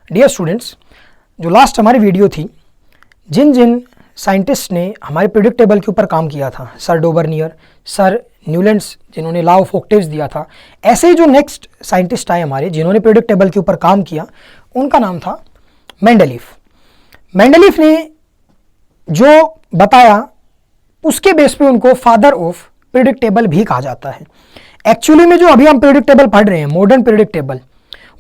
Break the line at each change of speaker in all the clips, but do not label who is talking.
Dear students, जो last हमारी video थी, जिन जिन साइंटिस्ट ने हमारे पीरियोडिक टेबल के ऊपर काम किया था, सर डोबर्नियर, सर न्यूलैंड्स जिन्होंने लॉ ऑफ ऑक्टेव्स दिया था, ऐसे ही जो नेक्स्ट साइंटिस्ट आए हमारे जिन्होंने पीरियोडिक टेबल के ऊपर काम किया, उनका नाम था मेंडलीफ। मेंडलीफ ने जो बताया उसके बेस पे उनको फादर ऑफ पीरियोडिक टेबल भी कहा जाता है। एक्चुअली में जो अभी हम पीरियोडिक टेबल पढ़ रहे हैं, मॉडर्न पीरियोडिक टेबल,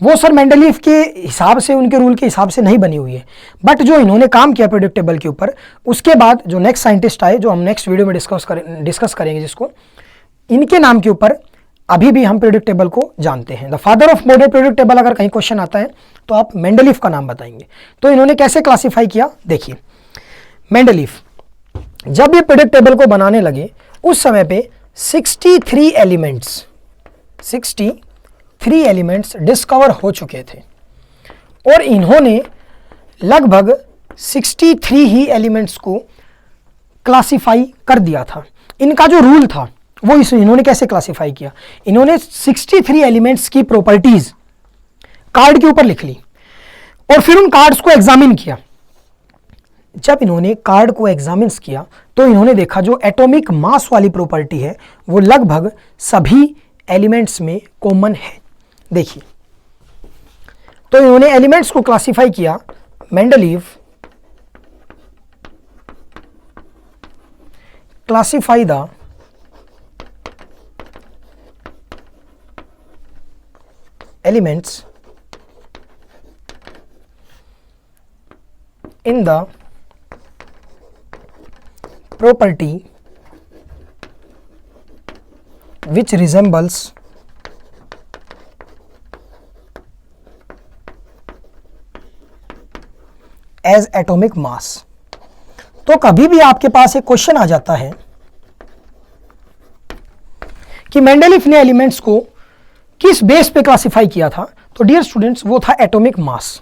वो सर मेंडलीफ के हिसाब से, उनके रूल के हिसाब से नहीं बनी हुई है, बट जो इन्होंने काम किया पीरियोडिक टेबल के ऊपर, उसके बाद जो नेक्स्ट साइंटिस्ट आए, जो हम नेक्स्ट वीडियो में डिस्कस करेंगे, जिसको इनके नाम के ऊपर अभी भी हम पीरियोडिक टेबल को जानते हैं। The father of modern periodic table अगर कहीं क्वेश्चन आता है तो आप मेंडलीफ का नाम बताएंगे। तो इन्होंने कैसे क्लासीफाई किया, देखिए। मेंडलीफ जब ये पीरियोडिक टेबल को बनाने लगे, उस समय पे 63 एलिमेंट्स डिस्कवर हो चुके थे और इन्होंने लगभग 63 ही एलिमेंट्स को क्लासिफाई कर दिया था। इनका जो रूल था वो इन्होंने कैसे क्लासिफाई किया, इन्होंने 63 एलिमेंट्स की प्रॉपर्टीज कार्ड के ऊपर लिख ली और फिर उन कार्ड्स को एग्जामिन किया। जब इन्होंने कार्ड को एग्जामिन किया तो इन्होंने देखा जो एटॉमिक मास वाली प्रॉपर्टी है वो लगभग सभी एलिमेंट्स में कॉमन है। देखिए, तो इन्होंने एलिमेंट्स को क्लासिफाई किया। Mendeleev classify the elements in the property which resembles as atomic mass। तो कभी भी आपके पास एक क्वेश्चन आ जाता है कि मेंडलीफ ने एलिमेंट्स को किस बेस पे क्लासिफाई किया था, तो डियर स्टूडेंट्स वो था एटॉमिक मास।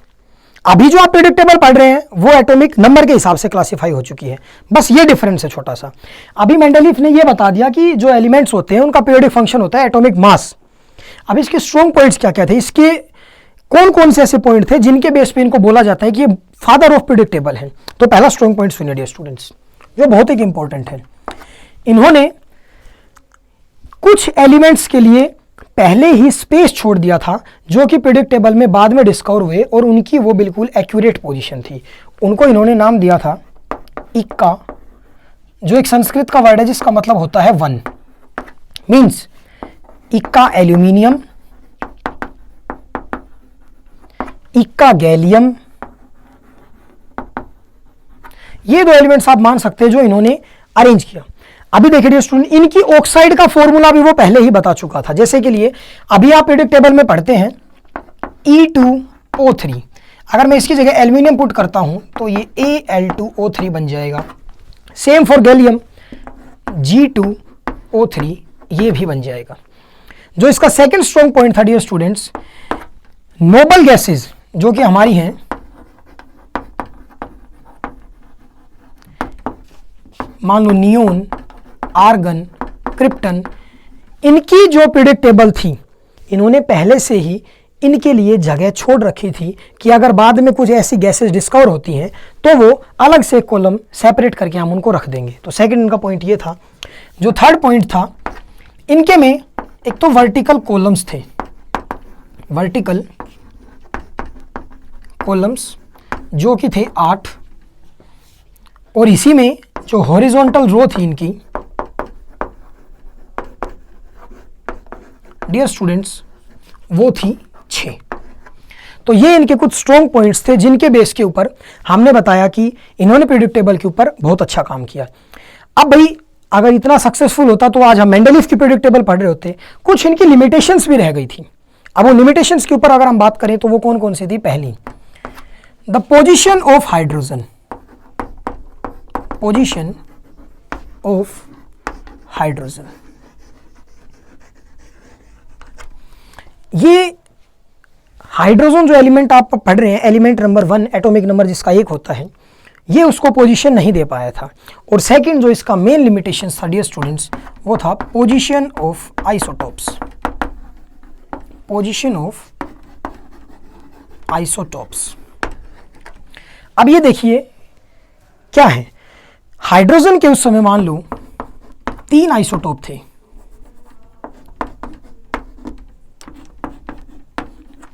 अभी जो आप पीरियोडिक टेबल पढ़ रहे हैं वो एटॉमिक नंबर के हिसाब से क्लासिफाई हो चुकी है, बस ये डिफरेंस है छोटा सा। अभी मेंडलीफ ने ये बता दिया कि जो एलिमेंट्स होते हैं उनका पीरियोडिक फंक्शन होता है एटॉमिक मास। अब इसके स्ट्रॉन्ग पॉइंट्स क्या क्या थे, इसके कौन कौन से ऐसे पॉइंट थे जिनके बेस पे इनको बोला जाता है कि ये फादर ऑफ पीरियोडिक टेबल है। तो पहला स्ट्रॉन्ग पॉइंट सुनिए डियर स्टूडेंट्स, जो बहुत ही इंपॉर्टेंट है। इन्होंने कुछ एलिमेंट्स के लिए पहले ही स्पेस छोड़ दिया था जो कि पीरियोडिक टेबल में बाद में डिस्कवर हुए और उनकी वो बिल्कुल एक्यूरेट पोजीशन थी। उनको इन्होंने नाम दिया था इक्का, जो एक संस्कृत का वर्ड है जिसका मतलब होता है वन। मींस इक्का एल्यूमिनियम, इक्का गैलियम, ये दो एलिमेंट्स आप मान सकते हैं जो इन्होंने अरेंज किया। अभी देखिए स्टूडेंट, इनकी ऑक्साइड का फॉर्मूला भी वो पहले ही बता चुका था। जैसे के लिए अभी आप पीरियोडिक टेबल में पढ़ते हैं E2O3, अगर मैं इसकी जगह एल्यूमिनियम पुट करता हूं तो ये Al2O3 बन जाएगा। सेम फॉर गैलियम, G2O3 ये भी बन जाएगा। जो इसका सेकंड स्ट्रॉन्ग पॉइंट था डियर स्टूडेंट्स, नोबल गैसेस जो कि हमारी हैं, मान लो नियोन, आर्गन, क्रिप्टन, इनकी जो पीरियोडिक टेबल थी इन्होंने पहले से ही इनके लिए जगह छोड़ रखी थी कि अगर बाद में कुछ ऐसी गैसेस डिस्कवर होती हैं तो वो अलग से कॉलम सेपरेट करके हम उनको रख देंगे। तो सेकंड इनका पॉइंट ये था। जो थर्ड पॉइंट था, इनके में एक तो वर्टिकल कॉलम्स थे, वर्टिकल कॉलम्स जो कि थे 8, और इसी में जो हॉरिजॉन्टल रो थी इनकी डियर स्टूडेंट्स वो थी 6। तो ये इनके कुछ स्ट्रॉन्ग पॉइंट्स थे जिनके बेस के ऊपर हमने बताया कि इन्होंने पीरियोडिक टेबल के ऊपर बहुत अच्छा काम किया। अब भाई अगर इतना सक्सेसफुल होता तो आज हम मेंडलीफ की पीरियोडिक टेबल पढ़ रहे होते। कुछ इनकी लिमिटेशंस भी रह गई थी। अब वो लिमिटेशंस के ऊपर अगर हम बात करें तो वो कौन कौन सी थी। पहली, the position of hydrogen, position of hydrogen, ये हाइड्रोजन जो एलिमेंट आप पढ़ रहे हैं, एलिमेंट नंबर 1 एटॉमिक नंबर जिसका 1 होता है, ये उसको पोजीशन नहीं दे पाया था। और सेकंड जो इसका मेन लिमिटेशन था डियर स्टूडेंट्स वो था position of isotopes, position of isotopes. अब ये देखिए क्या है, हाइड्रोजन के उस समय मान लो 3 आइसोटोप थे,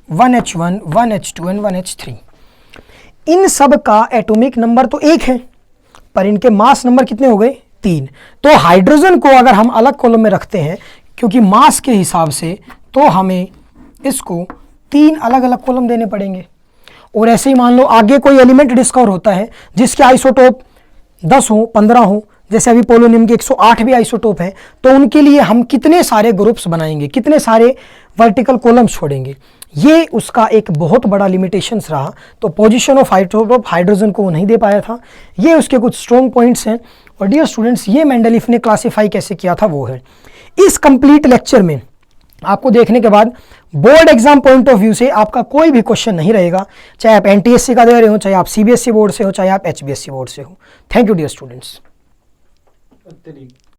1H1, 1H2 एंड 1H3। इन सब का एटॉमिक नंबर तो 1 है, पर इनके मास नंबर कितने हो गए? 3। तो हाइड्रोजन को अगर हम अलग कॉलम में रखते हैं क्योंकि मास के हिसाब से, तो हमें इसको 3 अलग अलग कॉलम देने पड़ेंगे। और ऐसे ही मान लो आगे कोई एलिमेंट डिस्कवर होता है जिसके आइसोटोप 10 हो, 15 हो, जैसे अभी पोलोनियम के 108 भी आइसोटोप हैं, तो उनके लिए हम कितने सारे ग्रुप्स बनाएंगे, कितने सारे वर्टिकल कॉलम्स छोड़ेंगे, ये उसका एक बहुत बड़ा लिमिटेशंस रहा। तो पोजीशन ऑफ आइसोटोप हाइड्रोजन को वो नहीं दे पाया था। ये उसके कुछ स्ट्रॉन्ग पॉइंट्स हैं। और डियर स्टूडेंट्स, ये मेंडलीफ ने क्लासीफाई कैसे किया था वो है। इस कंप्लीट लेक्चर में आपको देखने के बाद board exam point of view से आपका कोई भी क्वेश्चन नहीं रहेगा, चाहे आप एनटीएससी का दे रहे हो, चाहे आप सीबीएसई बोर्ड से हो, चाहे आप एचबीएसई बोर्ड से हो। Thank you dear students.